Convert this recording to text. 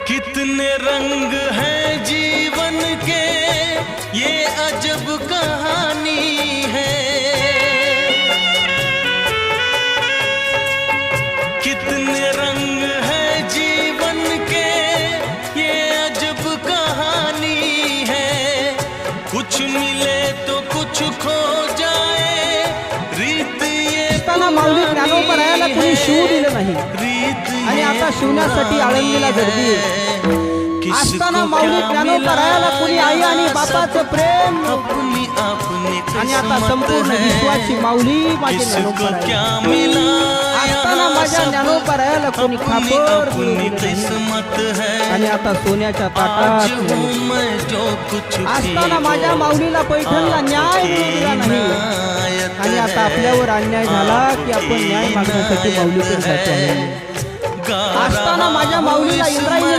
कितने रंग हैं जीवन के, ये अजब कहानी है। कितने रंग हैं जीवन के, ये अजब कहानी है। कुछ मिले तो कुछ खो जाए, रीत ये माऊली ज्ञानोबरायाला कुणी शिवू दिलं नाही आणि आता शिवण्यासाठी आळंदीला गर्दी आहे। असताना माऊली ज्ञानोबरायाला कुणी आई आणि बापाचं प्रेम आणि आता संपूर्ण विश्वाची माऊली माझे ज्ञानोबराया। असताना माझ्या ज्ञानोबरायाला कुणी खापर आणि आता सोन्याच्या ताटात असताना माझ्या माऊलीला पैठणला न्याय मिळाला नाही आणि आता आपल्यावर अन्याय झाला की आपण न्याय मागण्यासाठी माऊलीकडे जातो आहे। असताना माझ्या माऊलीला इंद्रायणी